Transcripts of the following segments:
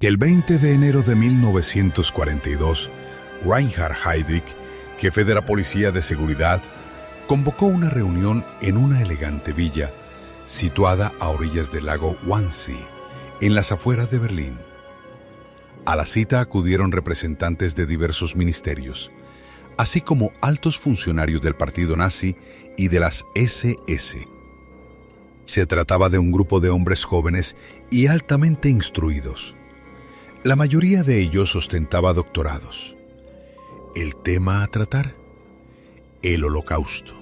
El 20 de enero de 1942, Reinhard Heydrich, jefe de la Policía de Seguridad, convocó una reunión en una elegante villa situada a orillas del lago Wannsee, en las afueras de Berlín. A la cita acudieron representantes de diversos ministerios, así como altos funcionarios del partido nazi y de las SS. Se trataba de un grupo de hombres jóvenes y altamente instruidos. La mayoría de ellos ostentaba doctorados. El tema a tratar: el Holocausto,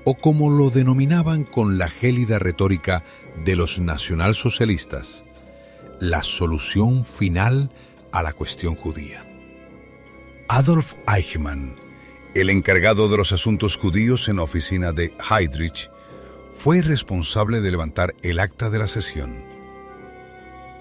o como lo denominaban con la gélida retórica de los nacionalsocialistas, la solución final a la cuestión judía. Adolf Eichmann, el encargado de los asuntos judíos en la oficina de Heydrich, fue responsable de levantar el acta de la sesión.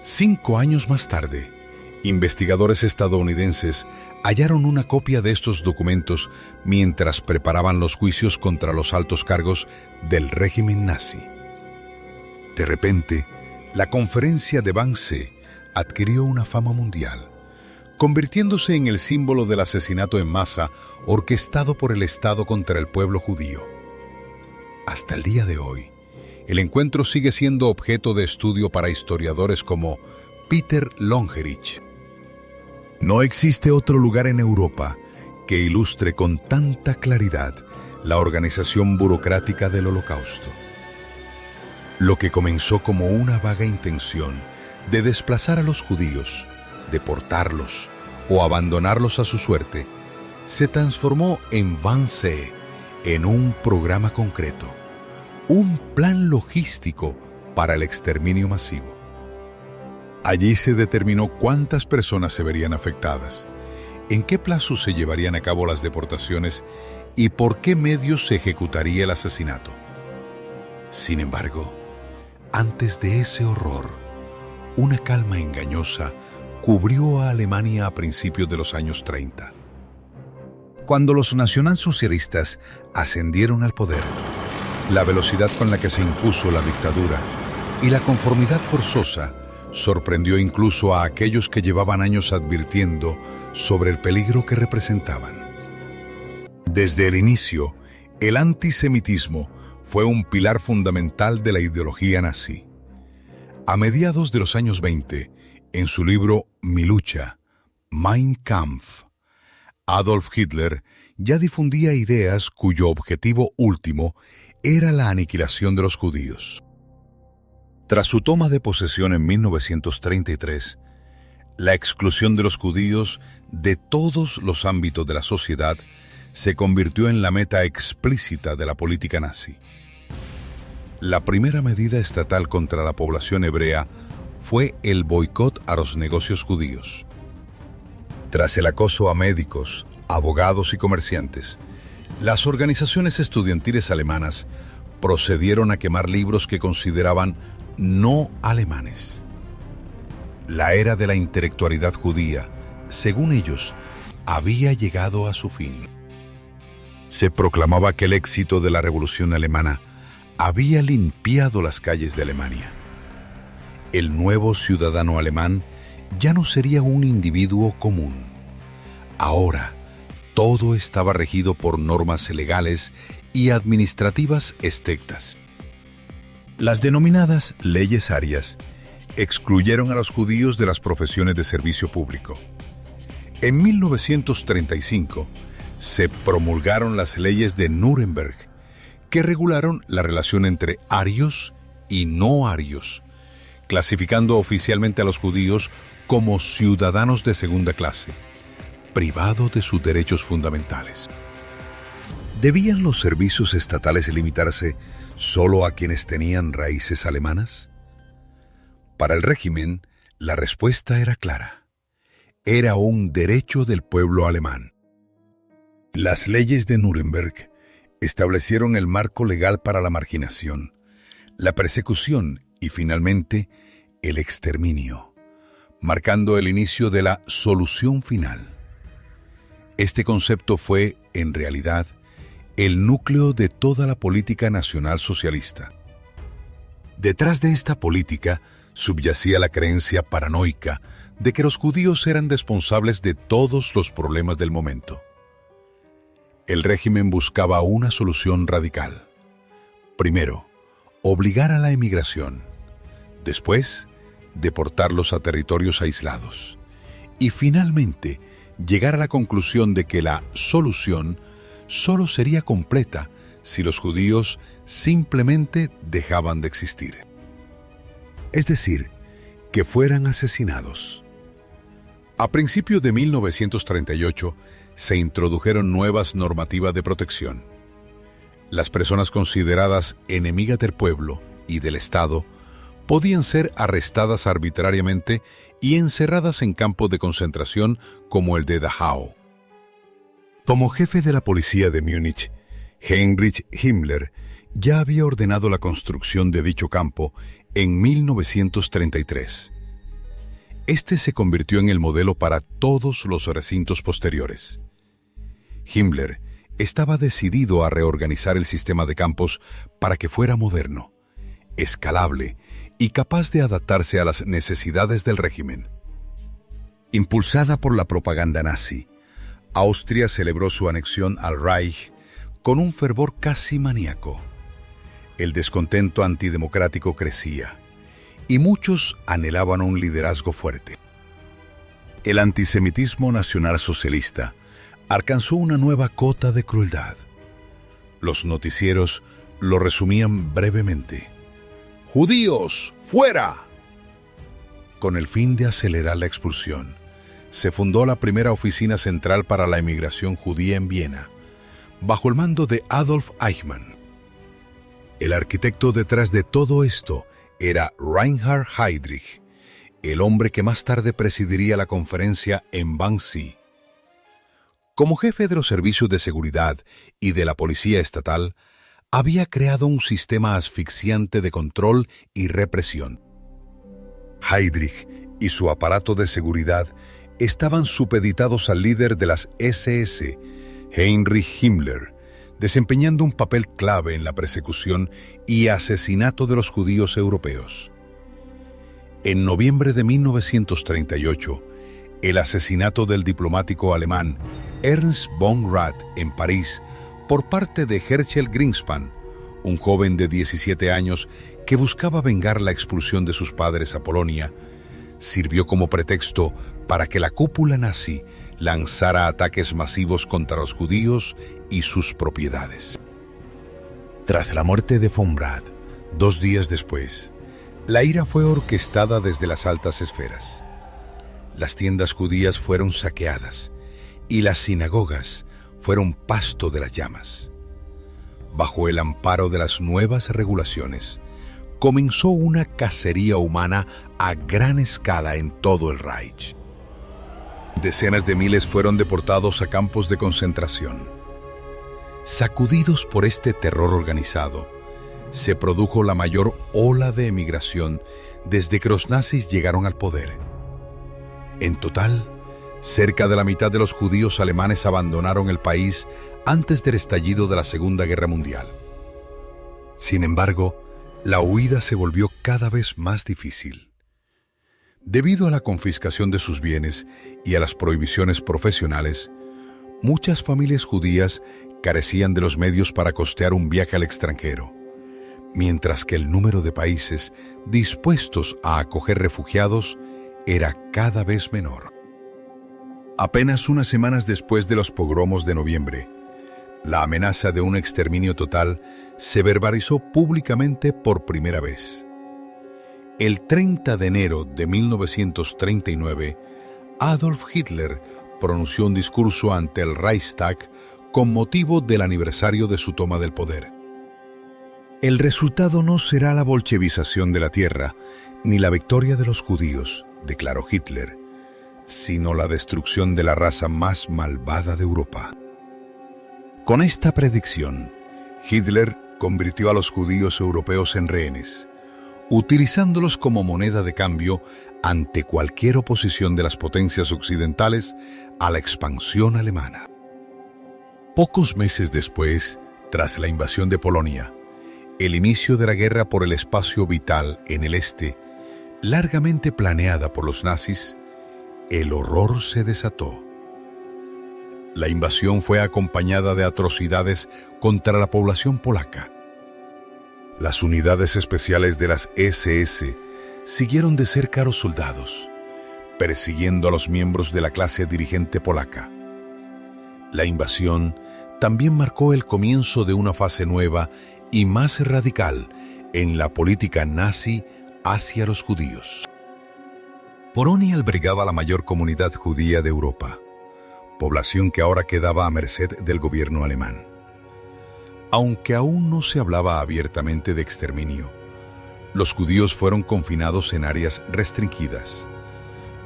5 años más tarde, investigadores estadounidenses hallaron una copia de estos documentos mientras preparaban los juicios contra los altos cargos del régimen nazi. De repente, la conferencia de Wannsee adquirió una fama mundial, convirtiéndose en el símbolo del asesinato en masa orquestado por el Estado contra el pueblo judío. Hasta el día de hoy, el encuentro sigue siendo objeto de estudio para historiadores como Peter Longerich. No existe otro lugar en Europa que ilustre con tanta claridad la organización burocrática del Holocausto. Lo que comenzó como una vaga intención de desplazar a los judíos, deportarlos o abandonarlos a su suerte, se transformó en Wannsee en un programa concreto, un plan logístico para el exterminio masivo. Allí se determinó cuántas personas se verían afectadas, en qué plazo se llevarían a cabo las deportaciones y por qué medios se ejecutaría el asesinato. Sin embargo, antes de ese horror, una calma engañosa cubrió a Alemania a principios de los años 30. Cuando los nacionalsocialistas ascendieron al poder, la velocidad con la que se impuso la dictadura y la conformidad forzosa sorprendió incluso a aquellos que llevaban años advirtiendo sobre el peligro que representaban. Desde el inicio, el antisemitismo fue un pilar fundamental de la ideología nazi. A mediados de los años 20, en su libro Mi lucha, Mein Kampf, Adolf Hitler ya difundía ideas cuyo objetivo último era la aniquilación de los judíos. Tras su toma de posesión en 1933, la exclusión de los judíos de todos los ámbitos de la sociedad se convirtió en la meta explícita de la política nazi. La primera medida estatal contra la población hebrea fue el boicot a los negocios judíos. Tras el acoso a médicos, abogados y comerciantes, las organizaciones estudiantiles alemanas procedieron a quemar libros que consideraban no alemanes. La era de la intelectualidad judía, según ellos, había llegado a su fin. Se proclamaba que el éxito de la Revolución Alemana había limpiado las calles de Alemania. El nuevo ciudadano alemán ya no sería un individuo común. Ahora, todo estaba regido por normas legales y administrativas estrictas. Las denominadas leyes arias excluyeron a los judíos de las profesiones de servicio público. En 1935 se promulgaron las leyes de Nuremberg, que regularon la relación entre arios y no arios, clasificando oficialmente a los judíos como ciudadanos de segunda clase, privados de sus derechos fundamentales. ¿Debían los servicios estatales limitarse solo a quienes tenían raíces alemanas? Para el régimen, la respuesta era clara. Era un derecho del pueblo alemán. Las leyes de Nuremberg establecieron el marco legal para la marginación, la persecución y, finalmente, el exterminio, marcando el inicio de la solución final. Este concepto fue, en realidad, el núcleo de toda la política nacional socialista. Detrás de esta política subyacía la creencia paranoica de que los judíos eran responsables de todos los problemas del momento. El régimen buscaba una solución radical. Primero, obligar a la emigración. Después, deportarlos a territorios aislados. Y finalmente, llegar a la conclusión de que la solución solo sería completa si los judíos simplemente dejaban de existir. Es decir, que fueran asesinados. A principios de 1938 se introdujeron nuevas normativas de protección. Las personas consideradas enemigas del pueblo y del Estado podían ser arrestadas arbitrariamente y encerradas en campos de concentración como el de Dachau. Como jefe de la policía de Múnich, Heinrich Himmler ya había ordenado la construcción de dicho campo en 1933. Este se convirtió en el modelo para todos los recintos posteriores. Himmler estaba decidido a reorganizar el sistema de campos para que fuera moderno, escalable y capaz de adaptarse a las necesidades del régimen. Impulsada por la propaganda nazi, Austria celebró su anexión al Reich con un fervor casi maníaco. El descontento antidemocrático crecía y muchos anhelaban un liderazgo fuerte. El antisemitismo nacionalsocialista alcanzó una nueva cota de crueldad. Los noticieros lo resumían brevemente: ¡Judíos, fuera! Con el fin de acelerar la expulsión, se fundó la primera oficina central para la emigración judía en Viena, bajo el mando de Adolf Eichmann. El arquitecto detrás de todo esto era Reinhard Heydrich, el hombre que más tarde presidiría la conferencia en Wannsee. Como jefe de los servicios de seguridad y de la policía estatal, había creado un sistema asfixiante de control y represión. Heydrich y su aparato de seguridad estaban supeditados al líder de las SS, Heinrich Himmler, desempeñando un papel clave en la persecución y asesinato de los judíos europeos. En noviembre de 1938, el asesinato del diplomático alemán Ernst von Rath en París por parte de Herschel Greenspan, un joven de 17 años que buscaba vengar la expulsión de sus padres a Polonia, sirvió como pretexto para que la cúpula nazi lanzara ataques masivos contra los judíos y sus propiedades. Tras la muerte de von Rath, 2 días después, la ira fue orquestada desde las altas esferas. Las tiendas judías fueron saqueadas y las sinagogas fueron pasto de las llamas. Bajo el amparo de las nuevas regulaciones, comenzó una cacería humana a gran escala en todo el Reich. Decenas de miles fueron deportados a campos de concentración. Sacudidos por este terror organizado, se produjo la mayor ola de emigración desde que los nazis llegaron al poder. En total, cerca de la mitad de los judíos alemanes abandonaron el país antes del estallido de la Segunda Guerra Mundial. Sin embargo, la huida se volvió cada vez más difícil. Debido a la confiscación de sus bienes y a las prohibiciones profesionales, muchas familias judías carecían de los medios para costear un viaje al extranjero, mientras que el número de países dispuestos a acoger refugiados era cada vez menor. Apenas unas semanas después de los pogromos de noviembre, la amenaza de un exterminio total se verbalizó públicamente por primera vez. El 30 de enero de 1939, Adolf Hitler pronunció un discurso ante el Reichstag con motivo del aniversario de su toma del poder. El resultado no será la bolchevización de la tierra, ni la victoria de los judíos, declaró Hitler, sino la destrucción de la raza más malvada de Europa. Con esta predicción, Hitler convirtió a los judíos europeos en rehenes, utilizándolos como moneda de cambio ante cualquier oposición de las potencias occidentales a la expansión alemana. Pocos meses después, tras la invasión de Polonia, el inicio de la guerra por el espacio vital en el este, largamente planeada por los nazis, el horror se desató. La invasión fue acompañada de atrocidades contra la población polaca. Las unidades especiales de las SS siguieron de cerca a los soldados, persiguiendo a los miembros de la clase dirigente polaca. La invasión también marcó el comienzo de una fase nueva y más radical en la política nazi hacia los judíos. Polonia albergaba la mayor comunidad judía de Europa, población que ahora quedaba a merced del gobierno alemán. Aunque aún no se hablaba abiertamente de exterminio, los judíos fueron confinados en áreas restringidas,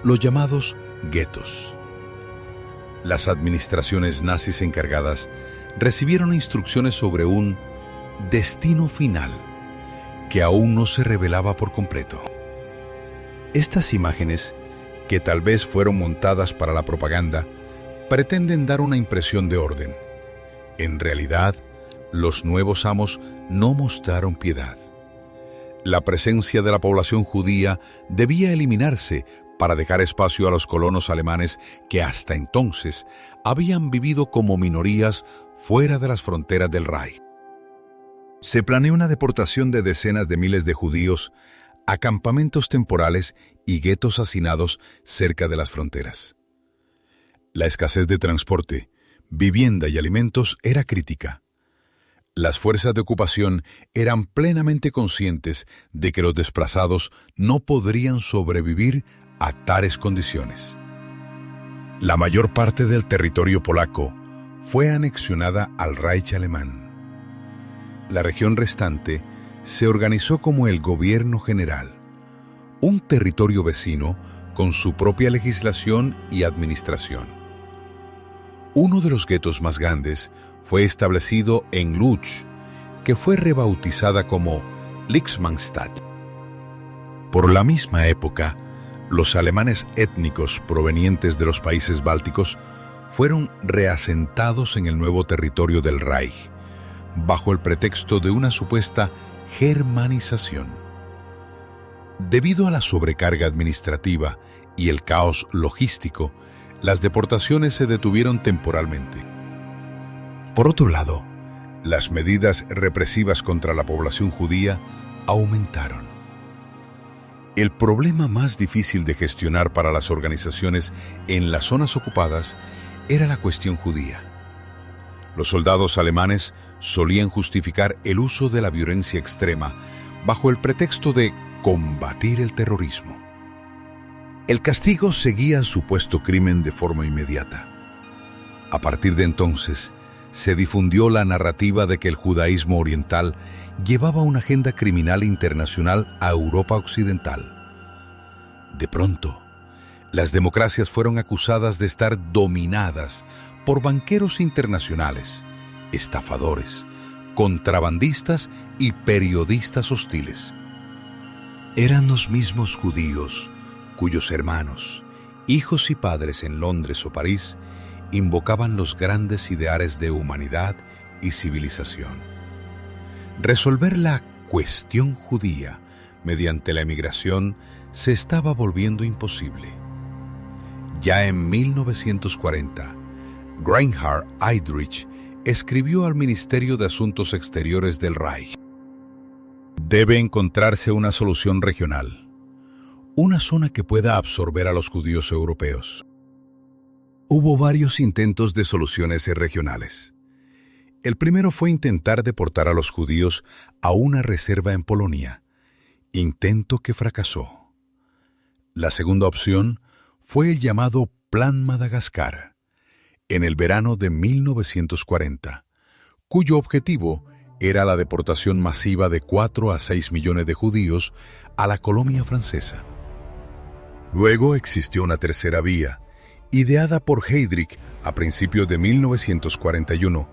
los llamados guetos. Las administraciones nazis encargadas recibieron instrucciones sobre un destino final que aún no se revelaba por completo. Estas imágenes, que tal vez fueron montadas para la propaganda, pretenden dar una impresión de orden. En realidad, los nuevos amos no mostraron piedad. La presencia de la población judía debía eliminarse para dejar espacio a los colonos alemanes que hasta entonces habían vivido como minorías fuera de las fronteras del Reich. Se planeó una deportación de decenas de miles de judíos a campamentos temporales y guetos hacinados cerca de las fronteras. La escasez de transporte, vivienda y alimentos era crítica. Las fuerzas de ocupación eran plenamente conscientes de que los desplazados no podrían sobrevivir a tales condiciones. La mayor parte del territorio polaco fue anexionada al Reich alemán. La región restante se organizó como el gobierno general, un territorio vecino con su propia legislación y administración. Uno de los guetos más grandes fue establecido en Łódź, que fue rebautizada como Lichtenstadt. Por la misma época, los alemanes étnicos provenientes de los países bálticos fueron reasentados en el nuevo territorio del Reich, bajo el pretexto de una supuesta germanización. Debido a la sobrecarga administrativa y el caos logístico, las deportaciones se detuvieron temporalmente. Por otro lado, las medidas represivas contra la población judía aumentaron. El problema más difícil de gestionar para las organizaciones en las zonas ocupadas era la cuestión judía. Los soldados alemanes solían justificar el uso de la violencia extrema bajo el pretexto de combatir el terrorismo. El castigo seguía al supuesto crimen de forma inmediata. A partir de entonces, se difundió la narrativa de que el judaísmo oriental llevaba una agenda criminal internacional a Europa occidental. De pronto, las democracias fueron acusadas de estar dominadas por banqueros internacionales, estafadores, contrabandistas y periodistas hostiles. Eran los mismos judíos cuyos hermanos, hijos y padres en Londres o París invocaban los grandes ideales de humanidad y civilización. Resolver la cuestión judía mediante la emigración se estaba volviendo imposible. Ya en 1940, Reinhard Heydrich escribió al Ministerio de Asuntos Exteriores del Reich: debe encontrarse una solución regional, una zona que pueda absorber a los judíos europeos. Hubo varios intentos de soluciones regionales. El primero fue intentar deportar a los judíos a una reserva en Polonia, intento que fracasó. La segunda opción fue el llamado Plan Madagascar, en el verano de 1940, cuyo objetivo era la deportación masiva de 4 a 6 millones de judíos a la colonia francesa. Luego existió una tercera vía, ideada por Heydrich a principios de 1941,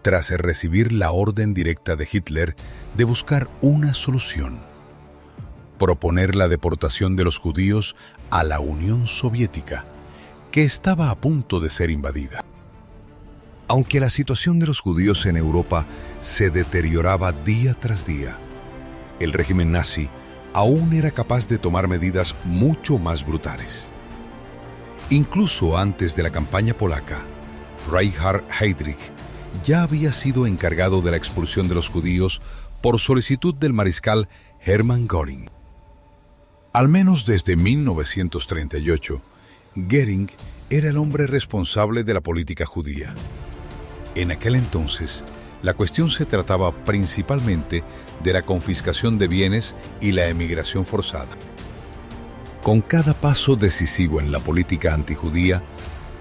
tras recibir la orden directa de Hitler de buscar una solución: proponer la deportación de los judíos a la Unión Soviética, que estaba a punto de ser invadida. Aunque la situación de los judíos en Europa se deterioraba día tras día, el régimen nazi aún era capaz de tomar medidas mucho más brutales. Incluso antes de la campaña polaca, Reinhard Heydrich ya había sido encargado de la expulsión de los judíos por solicitud del mariscal Hermann Göring. Al menos desde 1938, Göring era el hombre responsable de la política judía. En aquel entonces, la cuestión se trataba principalmente de la confiscación de bienes y la emigración forzada. Con cada paso decisivo en la política antijudía,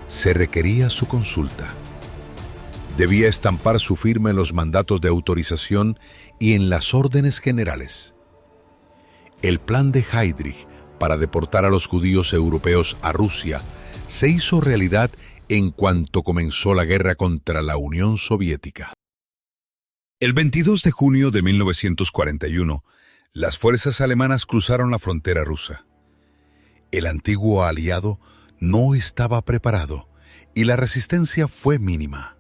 se requería su consulta. Debía estampar su firma en los mandatos de autorización y en las órdenes generales. El plan de Heydrich para deportar a los judíos europeos a Rusia se hizo realidad en cuanto comenzó la guerra contra la Unión Soviética. El 22 de junio de 1941, las fuerzas alemanas cruzaron la frontera rusa. El antiguo aliado no estaba preparado y la resistencia fue mínima.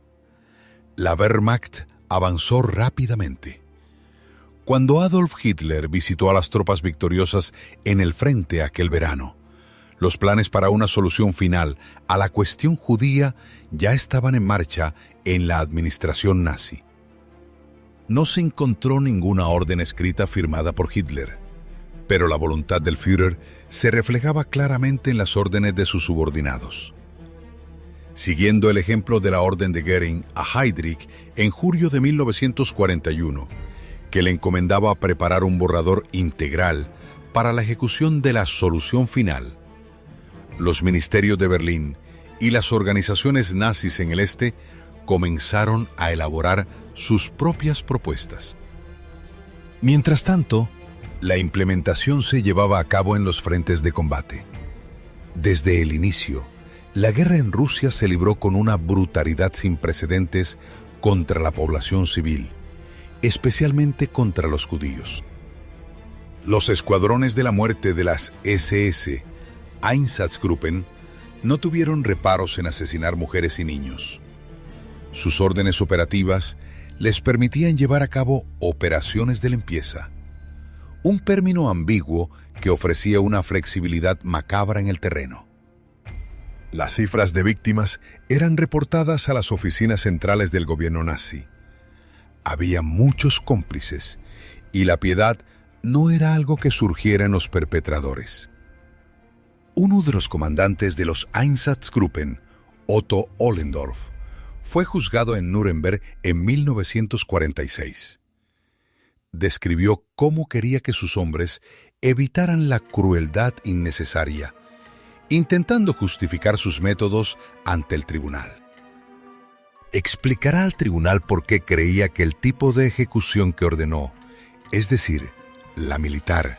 La Wehrmacht avanzó rápidamente. Cuando Adolf Hitler visitó a las tropas victoriosas en el frente aquel verano, los planes para una solución final a la cuestión judía ya estaban en marcha en la administración nazi. No se encontró ninguna orden escrita firmada por Hitler, pero la voluntad del Führer se reflejaba claramente en las órdenes de sus subordinados. Siguiendo el ejemplo de la orden de Göring a Heydrich en julio de 1941, que le encomendaba preparar un borrador integral para la ejecución de la solución final, los ministerios de Berlín y las organizaciones nazis en el este comenzaron a elaborar sus propias propuestas. Mientras tanto, la implementación se llevaba a cabo en los frentes de combate. Desde el inicio, la guerra en Rusia se libró con una brutalidad sin precedentes contra la población civil, especialmente contra los judíos. Los escuadrones de la muerte de las SS, Einsatzgruppen, no tuvieron reparos en asesinar mujeres y niños. Sus órdenes operativas les permitían llevar a cabo operaciones de limpieza, un término ambiguo que ofrecía una flexibilidad macabra en el terreno. Las cifras de víctimas eran reportadas a las oficinas centrales del gobierno nazi. Había muchos cómplices y la piedad no era algo que surgiera en los perpetradores. Uno de los comandantes de los Einsatzgruppen, Otto Ollendorf, fue juzgado en Nuremberg en 1946. Describió cómo quería que sus hombres evitaran la crueldad innecesaria, intentando justificar sus métodos ante el tribunal. Explicará al tribunal por qué creía que el tipo de ejecución que ordenó, es decir, la militar,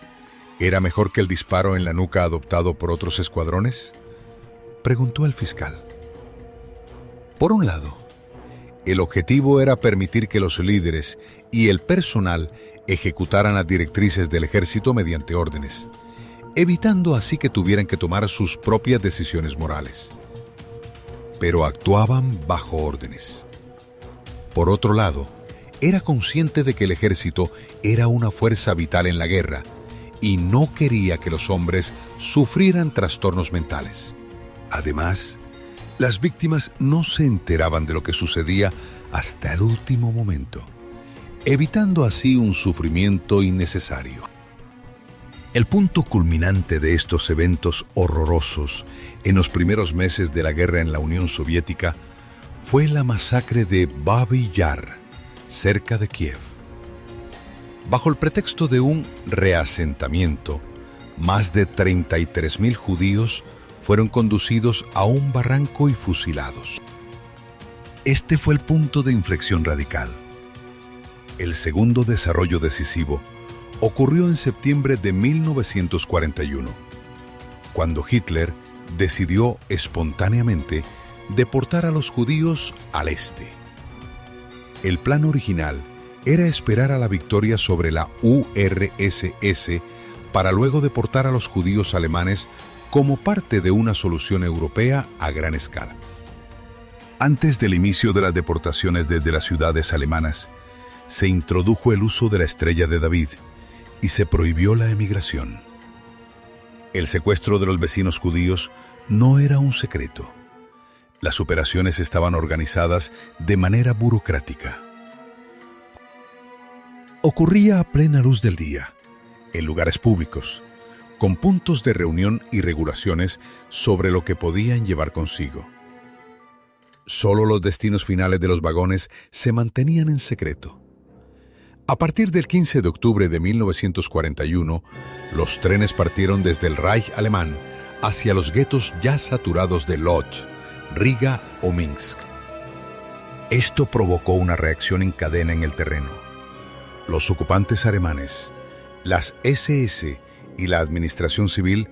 era mejor que el disparo en la nuca adoptado por otros escuadrones, preguntó el fiscal. Por un lado, el objetivo era permitir que los líderes y el personal ejecutaran las directrices del ejército mediante órdenes, evitando así que tuvieran que tomar sus propias decisiones morales. Pero actuaban bajo órdenes. Por otro lado, era consciente de que el ejército era una fuerza vital en la guerra y no quería que los hombres sufrieran trastornos mentales. Además, las víctimas no se enteraban de lo que sucedía hasta el último momento, evitando así un sufrimiento innecesario. El punto culminante de estos eventos horrorosos en los primeros meses de la guerra en la Unión Soviética fue la masacre de Babi Yar, cerca de Kiev. Bajo el pretexto de un reasentamiento, más de 33.000 judíos fueron conducidos a un barranco y fusilados. Este fue el punto de inflexión radical. El segundo desarrollo decisivo ocurrió en septiembre de 1941, cuando Hitler decidió espontáneamente deportar a los judíos al este. El plan original era esperar a la victoria sobre la URSS para luego deportar a los judíos alemanes como parte de una solución europea a gran escala. Antes del inicio de las deportaciones desde las ciudades alemanas, se introdujo el uso de la Estrella de David y se prohibió la emigración. El secuestro de los vecinos judíos no era un secreto. Las operaciones estaban organizadas de manera burocrática. Ocurría a plena luz del día, en lugares públicos, con puntos de reunión y regulaciones sobre lo que podían llevar consigo. Solo los destinos finales de los vagones se mantenían en secreto. A partir del 15 de octubre de 1941, los trenes partieron desde el Reich alemán hacia los guetos ya saturados de Lodz, Riga o Minsk. Esto provocó una reacción en cadena en el terreno. Los ocupantes alemanes, las SS y la administración civil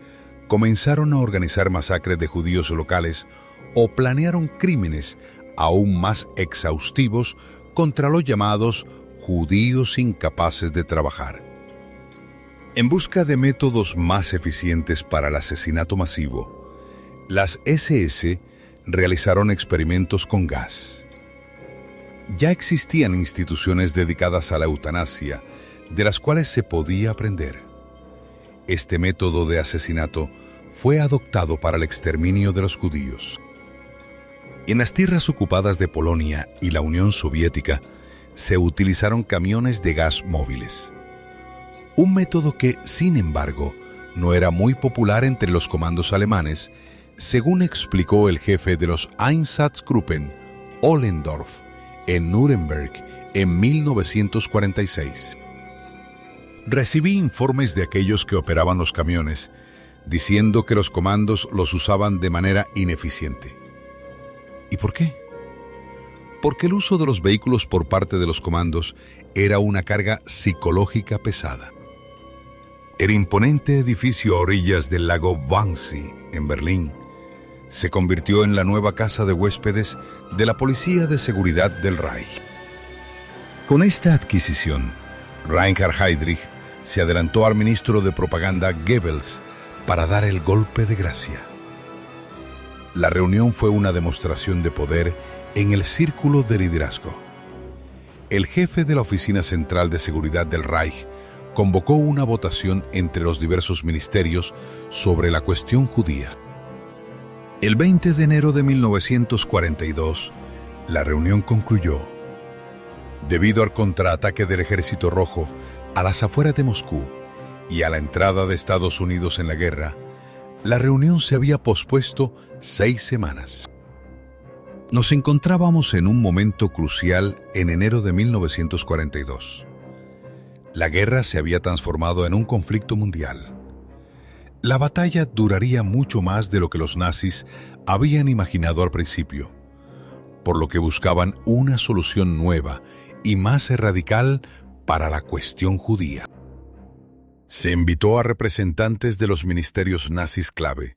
comenzaron a organizar masacres de judíos locales o planearon crímenes aún más exhaustivos contra los llamados judíos incapaces de trabajar. En busca de métodos más eficientes para el asesinato masivo, las SS realizaron experimentos con gas. Ya existían instituciones dedicadas a la eutanasia, de las cuales se podía aprender. Este método de asesinato fue adoptado para el exterminio de los judíos. En las tierras ocupadas de Polonia y la Unión Soviética, se utilizaron camiones de gas móviles. Un método que, sin embargo, no era muy popular entre los comandos alemanes, según explicó el jefe de los Einsatzgruppen, Ohlendorf, en Nuremberg en 1946. Recibí informes de aquellos que operaban los camiones, diciendo que los comandos los usaban de manera ineficiente. ¿Y por qué? Porque el uso de los vehículos por parte de los comandos era una carga psicológica pesada. El imponente edificio a orillas del lago Wannsee, en Berlín, se convirtió en la nueva casa de huéspedes de la Policía de Seguridad del Reich. Con esta adquisición, Reinhard Heydrich se adelantó al ministro de Propaganda Goebbels para dar el golpe de gracia. La reunión fue una demostración de poder en el círculo de liderazgo. El jefe de la Oficina Central de Seguridad del Reich convocó una votación entre los diversos ministerios sobre la cuestión judía. El 20 de enero de 1942, la reunión concluyó. Debido al contraataque del Ejército Rojo a las afueras de Moscú y a la entrada de Estados Unidos en la guerra, la reunión se había pospuesto 6 semanas. Nos encontrábamos en un momento crucial en enero de 1942. La guerra se había transformado en un conflicto mundial. La batalla duraría mucho más de lo que los nazis habían imaginado al principio, por lo que buscaban una solución nueva y más radical para la cuestión judía. Se invitó a representantes de los ministerios nazis clave,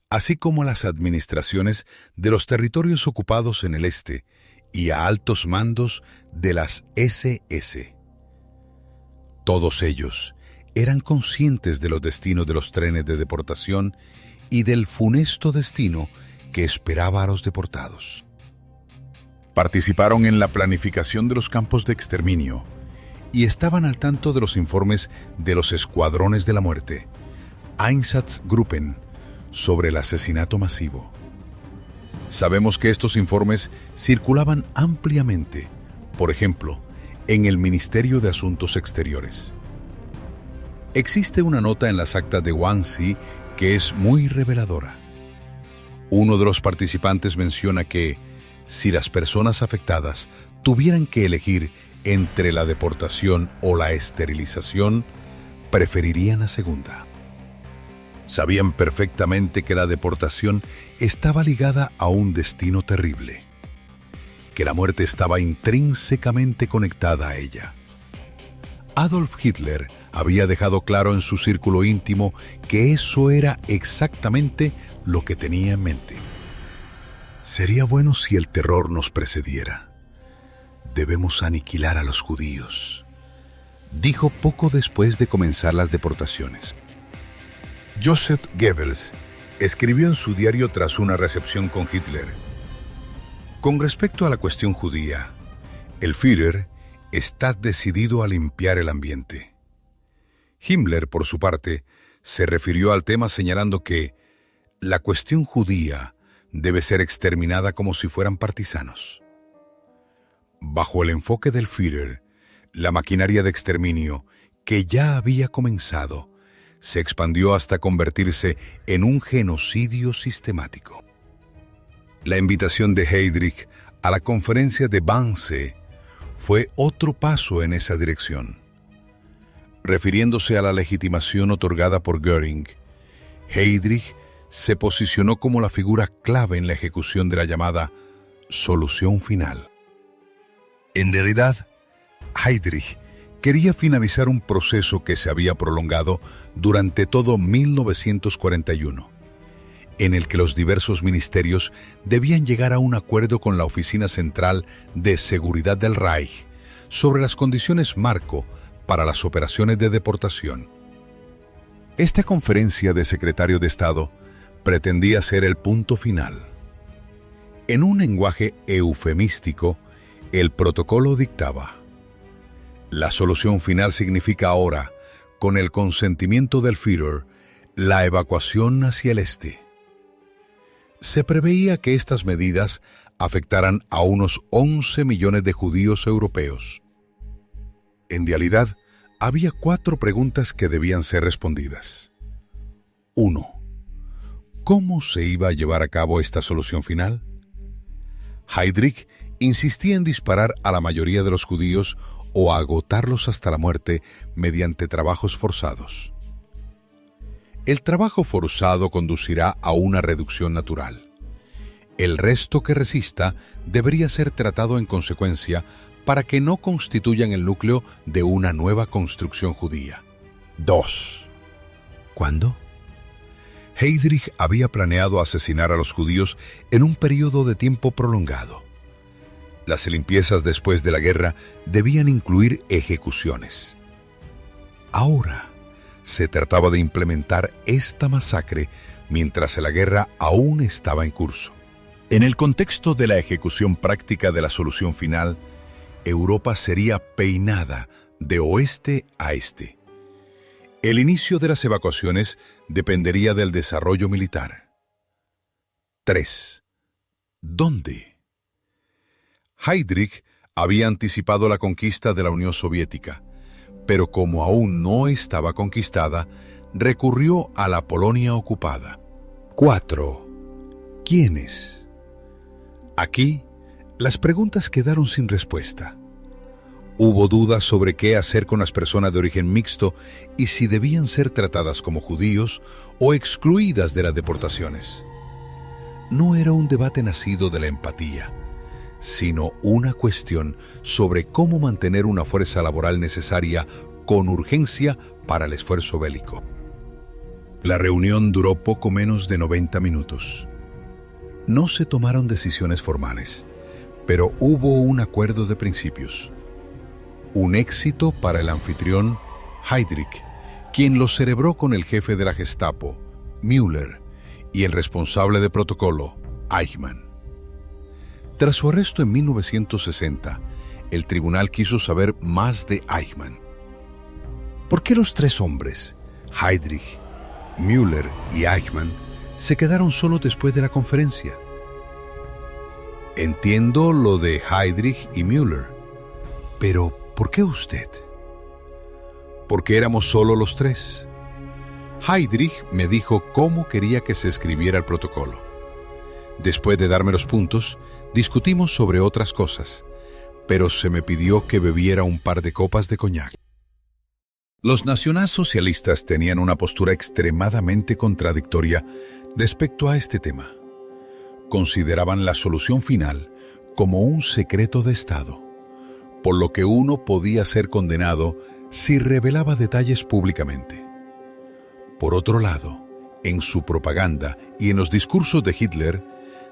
así como a las administraciones de los territorios ocupados en el este y a altos mandos de las SS. Todos ellos eran conscientes de los destinos de los trenes de deportación y del funesto destino que esperaba a los deportados. Participaron en la planificación de los campos de exterminio y estaban al tanto de los informes de los escuadrones de la muerte, Einsatzgruppen, sobre el asesinato masivo. Sabemos que estos informes circulaban ampliamente, por ejemplo, en el Ministerio de Asuntos Exteriores. Existe una nota en las actas de Wannsee que es muy reveladora. Uno de los participantes menciona que, si las personas afectadas tuvieran que elegir entre la deportación o la esterilización, preferirían la segunda. Sabían perfectamente que la deportación estaba ligada a un destino terrible, que la muerte estaba intrínsecamente conectada a ella. Adolf Hitler había dejado claro en su círculo íntimo que eso era exactamente lo que tenía en mente. Sería bueno si el terror nos precediera. Debemos aniquilar a los judíos, dijo poco después de comenzar las deportaciones. Joseph Goebbels escribió en su diario tras una recepción con Hitler: con respecto a la cuestión judía, el Führer está decidido a limpiar el ambiente. Himmler, por su parte, se refirió al tema señalando que la cuestión judía debe ser exterminada como si fueran partisanos. Bajo el enfoque del Führer, la maquinaria de exterminio, que ya había comenzado, se expandió hasta convertirse en un genocidio sistemático. La invitación de Heydrich a la conferencia de Wannsee fue otro paso en esa dirección. Refiriéndose a la legitimación otorgada por Göring, Heydrich se posicionó como la figura clave en la ejecución de la llamada solución final. En realidad, Heydrich quería finalizar un proceso que se había prolongado durante todo 1941, en el que los diversos ministerios debían llegar a un acuerdo con la Oficina Central de Seguridad del Reich sobre las condiciones marco para las operaciones de deportación. Esta conferencia de secretario de Estado pretendía ser el punto final. En un lenguaje eufemístico, el protocolo dictaba: la solución final significa ahora, con el consentimiento del Führer, la evacuación hacia el este. Se preveía que estas medidas afectaran a unos 11 millones de judíos europeos. En realidad, había 4 preguntas que debían ser respondidas. 1. ¿Cómo se iba a llevar a cabo esta solución final? Heydrich insistía en disparar a la mayoría de los judíos o a agotarlos hasta la muerte mediante trabajos forzados. El trabajo forzado conducirá a una reducción natural. El resto que resista debería ser tratado en consecuencia para que no constituyan el núcleo de una nueva construcción judía. 2. ¿Cuándo? Heydrich había planeado asesinar a los judíos en un periodo de tiempo prolongado. Las limpiezas después de la guerra debían incluir ejecuciones. Ahora se trataba de implementar esta masacre mientras la guerra aún estaba en curso. En el contexto de la ejecución práctica de la solución final, Europa sería peinada de oeste a este. El inicio de las evacuaciones dependería del desarrollo militar. 3. ¿Dónde? Heydrich había anticipado la conquista de la Unión Soviética, pero como aún no estaba conquistada, recurrió a la Polonia ocupada. 4. ¿Quiénes? Aquí, las preguntas quedaron sin respuesta. Hubo dudas sobre qué hacer con las personas de origen mixto y si debían ser tratadas como judíos o excluidas de las deportaciones. No era un debate nacido de la empatía, sino una cuestión sobre cómo mantener una fuerza laboral necesaria con urgencia para el esfuerzo bélico. La reunión duró poco menos de 90 minutos. No se tomaron decisiones formales, pero hubo un acuerdo de principios. Un éxito para el anfitrión Heydrich, quien lo celebró con el jefe de la Gestapo, Müller, y el responsable de protocolo, Eichmann. Tras su arresto en 1960, el tribunal quiso saber más de Eichmann. ¿Por qué los 3 hombres, Heydrich, Müller y Eichmann, se quedaron solos después de la conferencia? Entiendo lo de Heydrich y Müller, pero ¿por qué usted? Porque éramos solo los 3. Heydrich me dijo cómo quería que se escribiera el protocolo. Después de darme los puntos, discutimos sobre otras cosas, pero se me pidió que bebiera un par de copas de coñac. Los nacionalsocialistas tenían una postura extremadamente contradictoria respecto a este tema. Consideraban la solución final como un secreto de Estado, por lo que uno podía ser condenado si revelaba detalles públicamente. Por otro lado, en su propaganda y en los discursos de Hitler,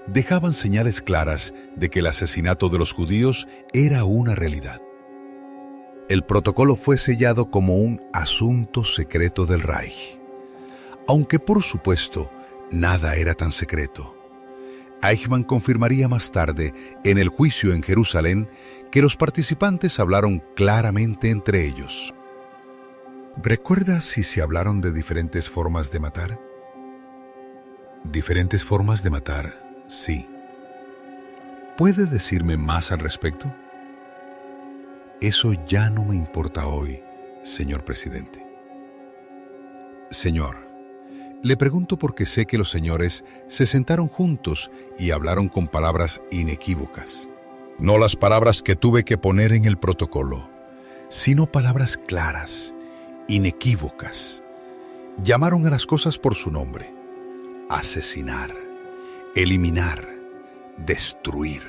dejaban señales claras de que el asesinato de los judíos era una realidad. El protocolo fue sellado como un asunto secreto del Reich. Aunque, por supuesto, nada era tan secreto. Eichmann confirmaría más tarde, en el juicio en Jerusalén, que los participantes hablaron claramente entre ellos. ¿Recuerdas si se hablaron de diferentes formas de matar? Diferentes formas de matar, sí. ¿Puede decirme más al respecto? Eso ya no me importa hoy, señor presidente. Señor, le pregunto porque sé que los señores se sentaron juntos y hablaron con palabras inequívocas. No las palabras que tuve que poner en el protocolo, sino palabras claras, inequívocas. Llamaron a las cosas por su nombre: asesinar, eliminar, destruir.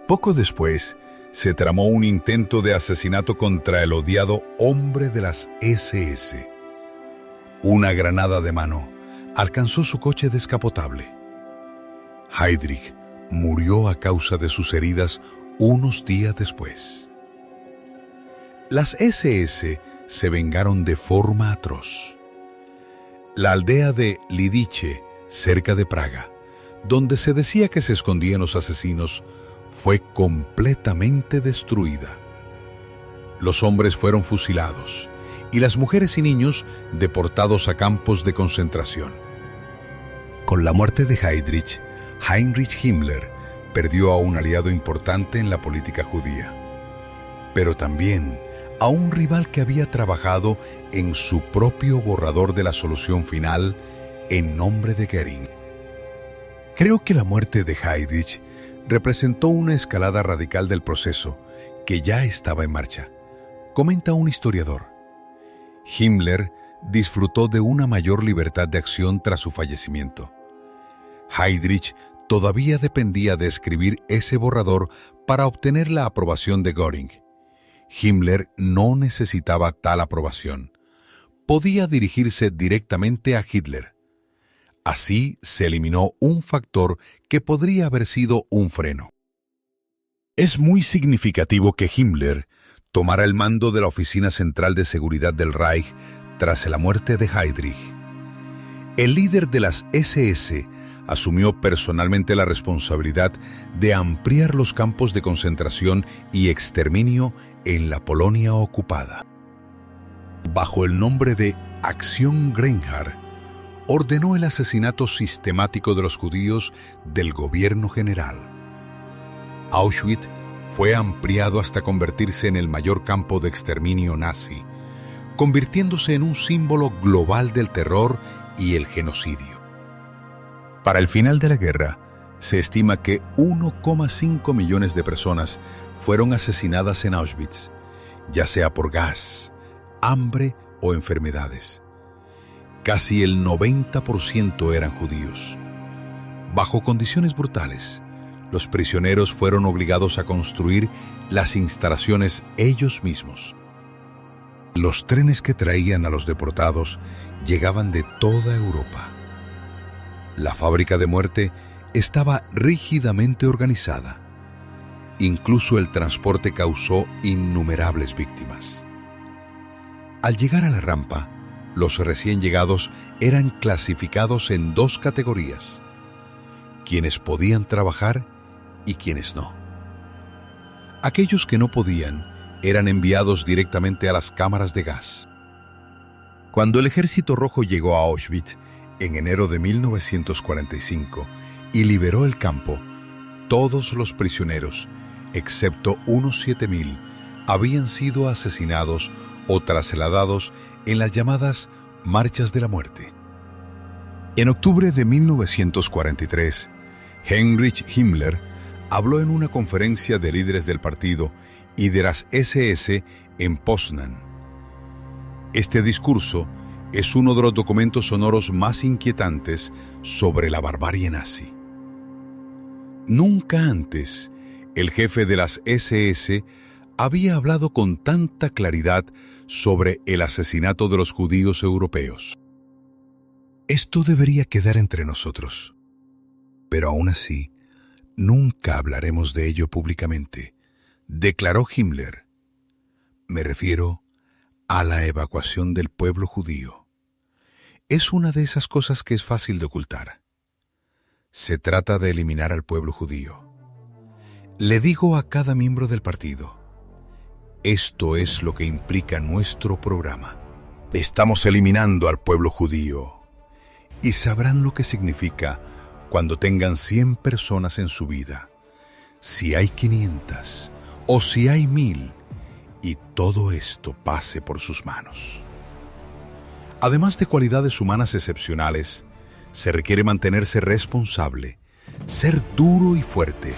Poco después, se tramó un intento de asesinato contra el odiado hombre de las SS. Una granada de mano alcanzó su coche descapotable. Heydrich murió a causa de sus heridas unos días después. Las SS se vengaron de forma atroz. La aldea de Lidice, cerca de Praga, donde se decía que se escondían los asesinos, fue completamente destruida. Los hombres fueron fusilados y las mujeres y niños deportados a campos de concentración. Con la muerte de Heydrich, Heinrich Himmler perdió a un aliado importante en la política judía, pero también a un rival que había trabajado en su propio borrador de la solución final en nombre de Göring. Creo que la muerte de Heydrich representó una escalada radical del proceso que ya estaba en marcha, comenta un historiador. Himmler disfrutó de una mayor libertad de acción tras su fallecimiento. Heydrich todavía dependía de escribir ese borrador para obtener la aprobación de Göring. Himmler no necesitaba tal aprobación. Podía dirigirse directamente a Hitler. Así se eliminó un factor que podría haber sido un freno. Es muy significativo que Himmler tomara el mando de la Oficina Central de Seguridad del Reich tras la muerte de Heydrich. El líder de las SS asumió personalmente la responsabilidad de ampliar los campos de concentración y exterminio en la Polonia ocupada. Bajo el nombre de Acción Reinhardt, ordenó el asesinato sistemático de los judíos del gobierno general. Auschwitz fue ampliado hasta convertirse en el mayor campo de exterminio nazi, convirtiéndose en un símbolo global del terror y el genocidio. Para el final de la guerra, se estima que 1,5 millones de personas fueron asesinadas en Auschwitz, ya sea por gas, hambre o enfermedades. Casi el 90% eran judíos. Bajo condiciones brutales, los prisioneros fueron obligados a construir las instalaciones ellos mismos. Los trenes que traían a los deportados llegaban de toda Europa. La fábrica de muerte estaba rígidamente organizada. Incluso el transporte causó innumerables víctimas. Al llegar a la rampa, los recién llegados eran clasificados en dos categorías: quienes podían trabajar y quienes no. Aquellos que no podían eran enviados directamente a las cámaras de gas. Cuando el Ejército Rojo llegó a Auschwitz en enero de 1945 y liberó el campo, todos los prisioneros, excepto unos 7.000, habían sido asesinados o trasladados en las llamadas Marchas de la Muerte. En octubre de 1943, Heinrich Himmler habló en una conferencia de líderes del partido y de las SS en Poznan. Este discurso es uno de los documentos sonoros más inquietantes sobre la barbarie nazi. Nunca antes el jefe de las SS había hablado con tanta claridad sobre el asesinato de los judíos europeos. Esto debería quedar entre nosotros, pero aún así, nunca hablaremos de ello públicamente, declaró Himmler. Me refiero a la evacuación del pueblo judío. Es una de esas cosas que es fácil de ocultar. Se trata de eliminar al pueblo judío. Le digo a cada miembro del partido: Esto es lo que implica nuestro programa. Estamos eliminando al pueblo judío. Y sabrán lo que significa cuando tengan 100 personas en su vida, si hay 500 o si hay 1000, y todo esto pase por sus manos. Además de cualidades humanas excepcionales, se requiere mantenerse responsable, ser duro y fuerte,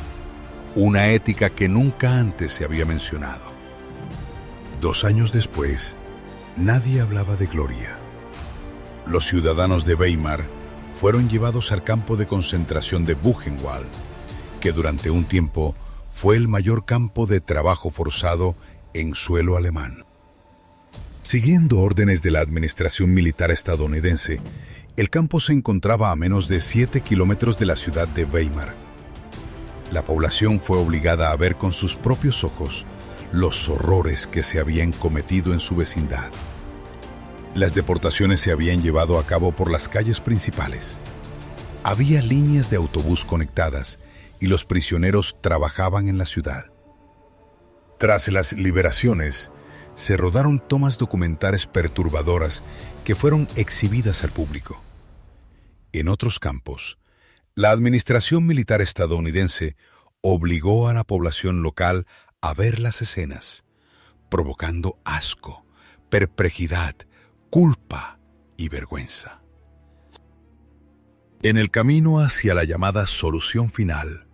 una ética que nunca antes se había mencionado. 2 años después, nadie hablaba de Gloria. Los ciudadanos de Weimar fueron llevados al campo de concentración de Buchenwald, que durante un tiempo fue el mayor campo de trabajo forzado en suelo alemán. Siguiendo órdenes de la administración militar estadounidense, el campo se encontraba a menos de 7 kilómetros de la ciudad de Weimar. La población fue obligada a ver con sus propios ojos los horrores que se habían cometido en su vecindad. Las deportaciones se habían llevado a cabo por las calles principales. Había líneas de autobús conectadas y los prisioneros trabajaban en la ciudad. Tras las liberaciones, se rodaron tomas documentales perturbadoras que fueron exhibidas al público. En otros campos, la administración militar estadounidense obligó a la población local a ver las escenas, provocando asco, perplejidad, culpa y vergüenza. En el camino hacia la llamada solución final,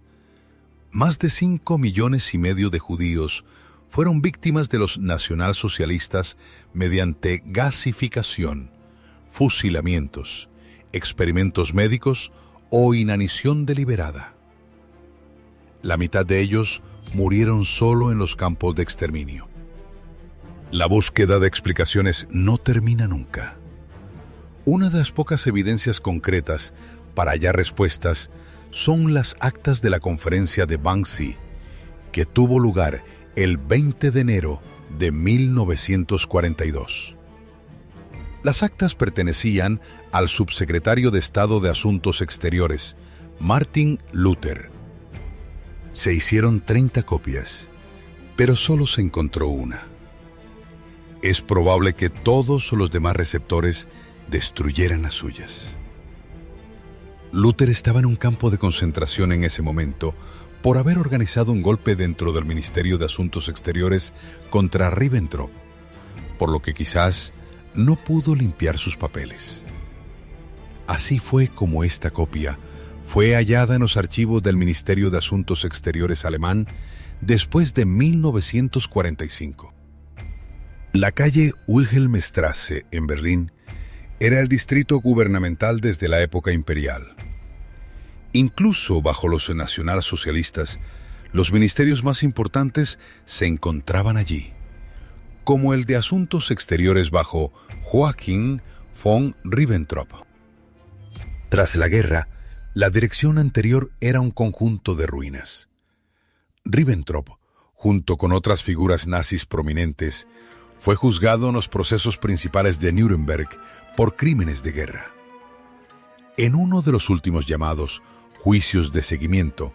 más de 5,5 millones de judíos fueron víctimas de los nacionalsocialistas mediante gasificación, fusilamientos, experimentos médicos o inanición deliberada. La mitad de ellos murieron solo en los campos de exterminio. La búsqueda de explicaciones no termina nunca. Una de las pocas evidencias concretas para hallar respuestas son las actas de la conferencia de Wannsee, que tuvo lugar el 20 de enero de 1942. Las actas pertenecían al subsecretario de Estado de Asuntos Exteriores, Martin Luther. Se hicieron 30 copias, pero solo se encontró una. Es probable que todos los demás receptores destruyeran las suyas. Luther estaba en un campo de concentración en ese momento por haber organizado un golpe dentro del Ministerio de Asuntos Exteriores contra Ribbentrop, por lo que quizás no pudo limpiar sus papeles. Así fue como esta copia fue hallada en los archivos del Ministerio de Asuntos Exteriores alemán después de 1945. La calle Wilhelmstrasse en Berlín era el distrito gubernamental desde la época imperial. Incluso bajo los nacionalsocialistas, los ministerios más importantes se encontraban allí, como el de Asuntos Exteriores bajo Joachim von Ribbentrop. Tras la guerra, la dirección anterior era un conjunto de ruinas. Ribbentrop, junto con otras figuras nazis prominentes, fue juzgado en los procesos principales de Nuremberg por crímenes de guerra. En uno de los últimos llamados juicios de seguimiento,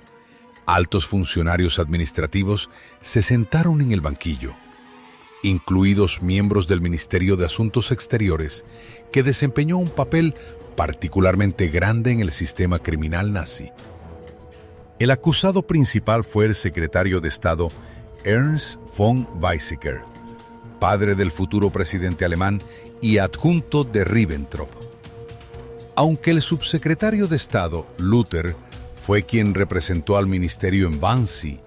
altos funcionarios administrativos se sentaron en el banquillo, incluidos miembros del Ministerio de Asuntos Exteriores, que desempeñó un papel particularmente grande en el sistema criminal nazi. El acusado principal fue el secretario de Estado Ernst von Weizsäcker, padre del futuro presidente alemán y adjunto de Ribbentrop. Aunque el subsecretario de Estado, Luther, fue quien representó al ministerio en Wannsee,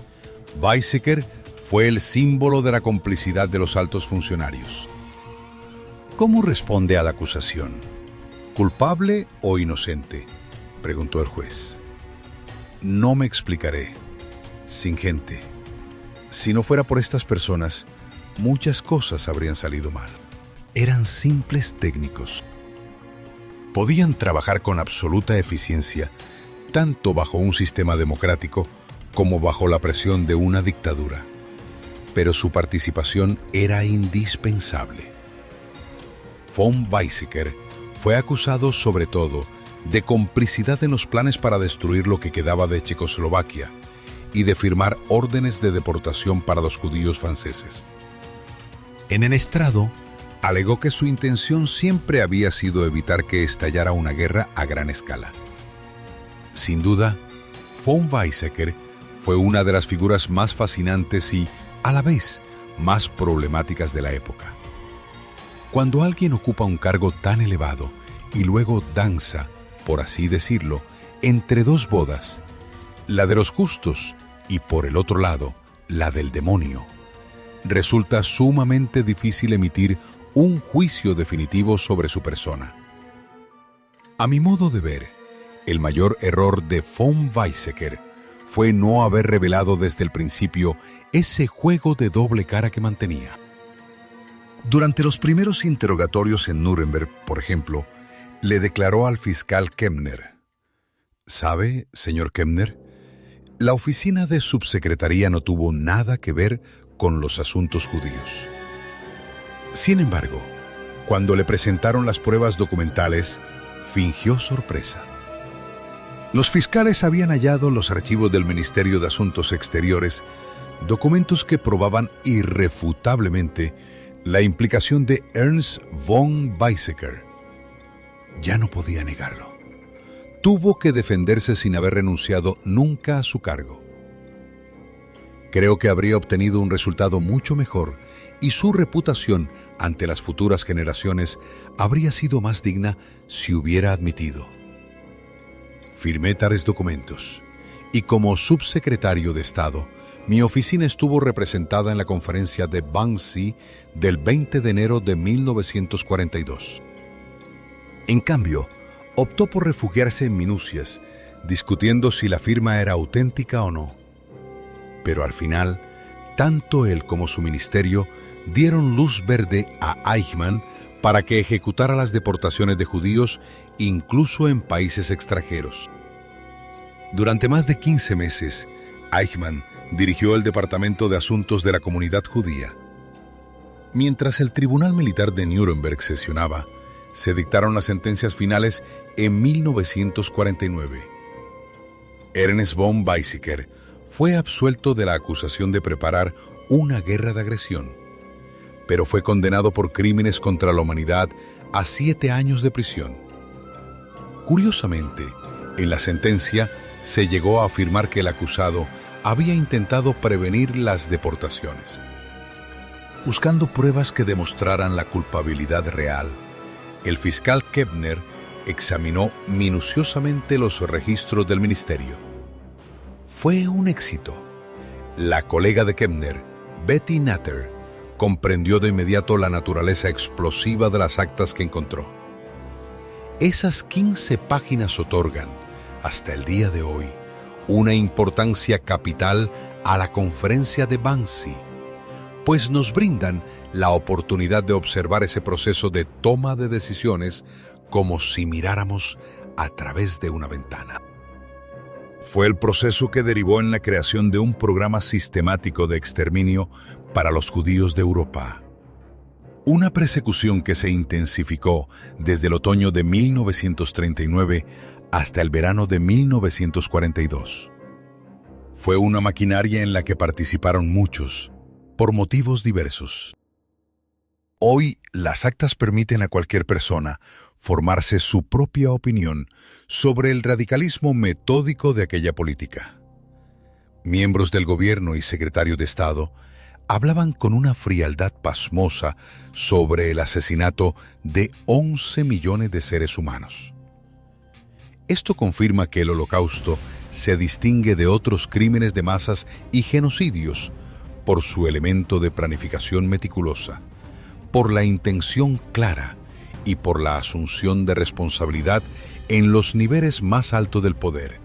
Weizsäcker fue el símbolo de la complicidad de los altos funcionarios. ¿Cómo responde a la acusación? ¿Culpable o inocente?, preguntó el juez. No me explicaré. Sin gente. Si no fuera por estas personas, muchas cosas habrían salido mal. Eran simples técnicos. Podían trabajar con absoluta eficiencia, tanto bajo un sistema democrático como bajo la presión de una dictadura. Pero su participación era indispensable. Von Weizsäcker fue acusado sobre todo de complicidad en los planes para destruir lo que quedaba de Checoslovaquia y de firmar órdenes de deportación para los judíos franceses. En el estrado, alegó que su intención siempre había sido evitar que estallara una guerra a gran escala. Sin duda, von Weizsäcker fue una de las figuras más fascinantes y, a la vez, más problemáticas de la época. Cuando alguien ocupa un cargo tan elevado y luego danza, por así decirlo, entre dos bodas, la de los justos y, por el otro lado, la del demonio, resulta sumamente difícil emitir un juicio definitivo sobre su persona. A mi modo de ver, el mayor error de von Weizsäcker fue no haber revelado desde el principio ese juego de doble cara que mantenía. Durante los primeros interrogatorios en Nuremberg, por ejemplo, le declaró al fiscal Kemmner: «¿Sabe, señor Kemmner? La oficina de subsecretaría no tuvo nada que ver con los asuntos judíos». Sin embargo, cuando le presentaron las pruebas documentales, fingió sorpresa. Los fiscales habían hallado los archivos del Ministerio de Asuntos Exteriores, documentos que probaban irrefutablemente la implicación de Ernst von Weizsäcker. Ya no podía negarlo. Tuvo que defenderse sin haber renunciado nunca a su cargo. Creo que habría obtenido un resultado mucho mejor y su reputación ante las futuras generaciones habría sido más digna si hubiera admitido: «Firmé tales documentos y como subsecretario de Estado, mi oficina estuvo representada en la conferencia de Wannsee del 20 de enero de 1942. En cambio, optó por refugiarse en minucias, discutiendo si la firma era auténtica o no. Pero al final, tanto él como su ministerio dieron luz verde a Eichmann para que ejecutara las deportaciones de judíos incluso en países extranjeros. Durante más de 15 meses, Eichmann dirigió el Departamento de Asuntos de la Comunidad Judía. Mientras el Tribunal Militar de Nuremberg sesionaba, se dictaron las sentencias finales en 1949. Ernst von Weizsäcker fue absuelto de la acusación de preparar una guerra de agresión, pero fue condenado por crímenes contra la humanidad a 7 años de prisión. Curiosamente, en la sentencia se llegó a afirmar que el acusado había intentado prevenir las deportaciones. Buscando pruebas que demostraran la culpabilidad real, el fiscal Kemmner examinó minuciosamente los registros del ministerio. Fue un éxito. La colega de Kemmner, Betty Natter, comprendió de inmediato la naturaleza explosiva de las actas que encontró. Esas 15 páginas otorgan, hasta el día de hoy, una importancia capital a la conferencia de Wannsee, pues nos brindan la oportunidad de observar ese proceso de toma de decisiones como si miráramos a través de una ventana. Fue el proceso que derivó en la creación de un programa sistemático de exterminio para los judíos de Europa. Una persecución que se intensificó desde el otoño de 1939 hasta el verano de 1942. Fue una maquinaria en la que participaron muchos, por motivos diversos. Hoy, las actas permiten a cualquier persona formarse su propia opinión sobre el radicalismo metódico de aquella política. Miembros del gobierno y secretario de Estado hablaban con una frialdad pasmosa sobre el asesinato de 11 millones de seres humanos. Esto confirma que el Holocausto se distingue de otros crímenes de masas y genocidios por su elemento de planificación meticulosa, por la intención clara y por la asunción de responsabilidad en los niveles más altos del poder.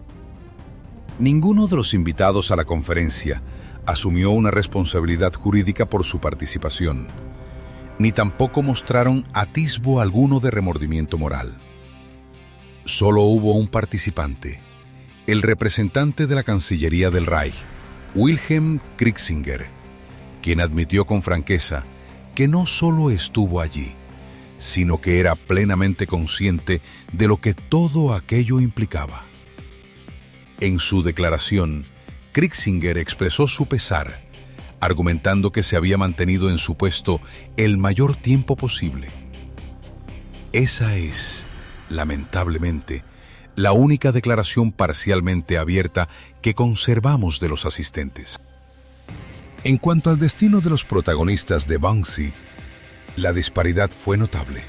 Ninguno de los invitados a la conferencia asumió una responsabilidad jurídica por su participación, ni tampoco mostraron atisbo alguno de remordimiento moral. Solo hubo un participante, el representante de la Cancillería del Reich, Wilhelm Kriegszinger, quien admitió con franqueza que no solo estuvo allí, sino que era plenamente consciente de lo que todo aquello implicaba. En su declaración, Kriegszinger expresó su pesar argumentando que se había mantenido en su puesto el mayor tiempo posible. Esa es, lamentablemente, la única declaración parcialmente abierta que conservamos de los asistentes. En cuanto al destino de los protagonistas de Bouncy, la disparidad fue notable.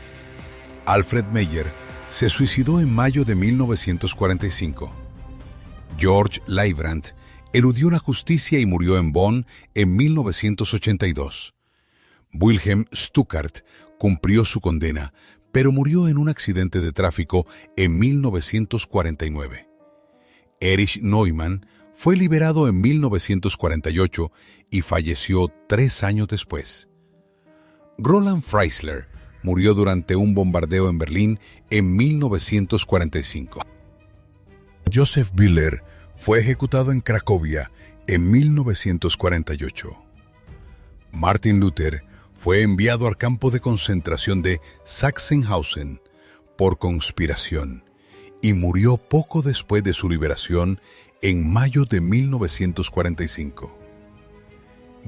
Alfred Meyer se suicidó en mayo de 1945. George Leibrandt eludió la justicia y murió en Bonn en 1982. Wilhelm Stuckart cumplió su condena, pero murió en un accidente de tráfico en 1949. Erich Neumann fue liberado en 1948 y falleció 3 años después. Roland Freisler murió durante un bombardeo en Berlín en 1945. Joseph Biller fue ejecutado en Cracovia en 1948. Martin Luther fue enviado al campo de concentración de Sachsenhausen por conspiración y murió poco después de su liberación en mayo de 1945.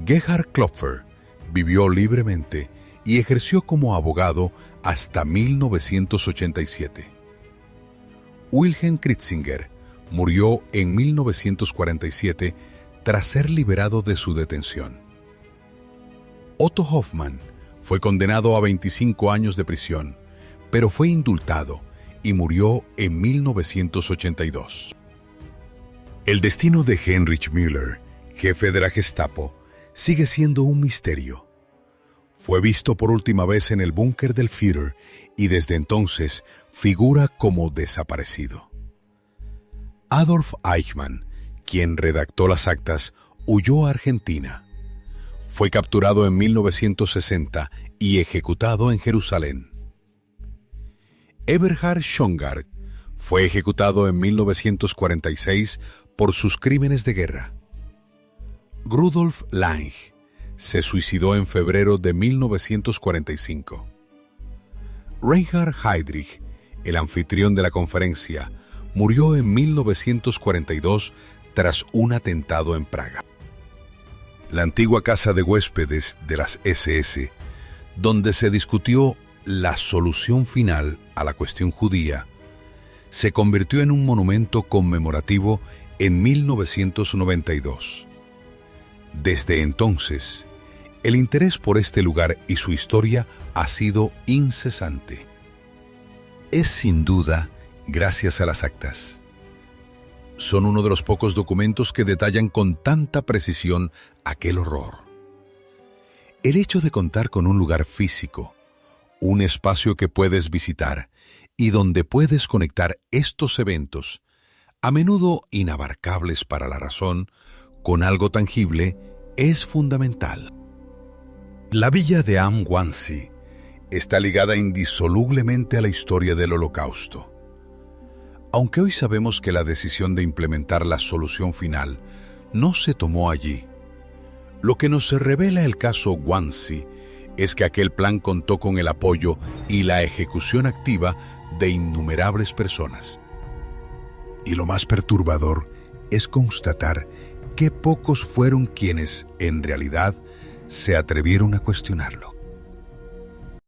Gerhard Klopfer vivió libremente y ejerció como abogado hasta 1987. Wilhelm Kritzinger murió en 1947 tras ser liberado de su detención. Otto Hoffmann fue condenado a 25 años de prisión, pero fue indultado y murió en 1982. El destino de Heinrich Müller, jefe de la Gestapo, sigue siendo un misterio. Fue visto por última vez en el búnker del Führer y desde entonces figura como desaparecido. Adolf Eichmann, quien redactó las actas, huyó a Argentina. Fue capturado en 1960 y ejecutado en Jerusalén. Eberhard Schongard fue ejecutado en 1946 por sus crímenes de guerra. Rudolf Lange se suicidó en febrero de 1945. Reinhard Heydrich, el anfitrión de la conferencia, murió en 1942 tras un atentado en Praga. La antigua casa de huéspedes de las SS, donde se discutió la solución final a la cuestión judía, se convirtió en un monumento conmemorativo en 1992. Desde entonces, el interés por este lugar y su historia ha sido incesante. Es sin duda gracias a las actas. Son uno de los pocos documentos que detallan con tanta precisión aquel horror. El hecho de contar con un lugar físico, un espacio que puedes visitar y donde puedes conectar estos eventos, a menudo inabarcables para la razón, con algo tangible, es fundamental. La villa de Am Wannsee está ligada indisolublemente a la historia del Holocausto. Aunque hoy sabemos que la decisión de implementar la solución final no se tomó allí, lo que nos revela el caso Wannsee es que aquel plan contó con el apoyo y la ejecución activa de innumerables personas. Y lo más perturbador es constatar que pocos fueron quienes, en realidad, se atrevieron a cuestionarlo.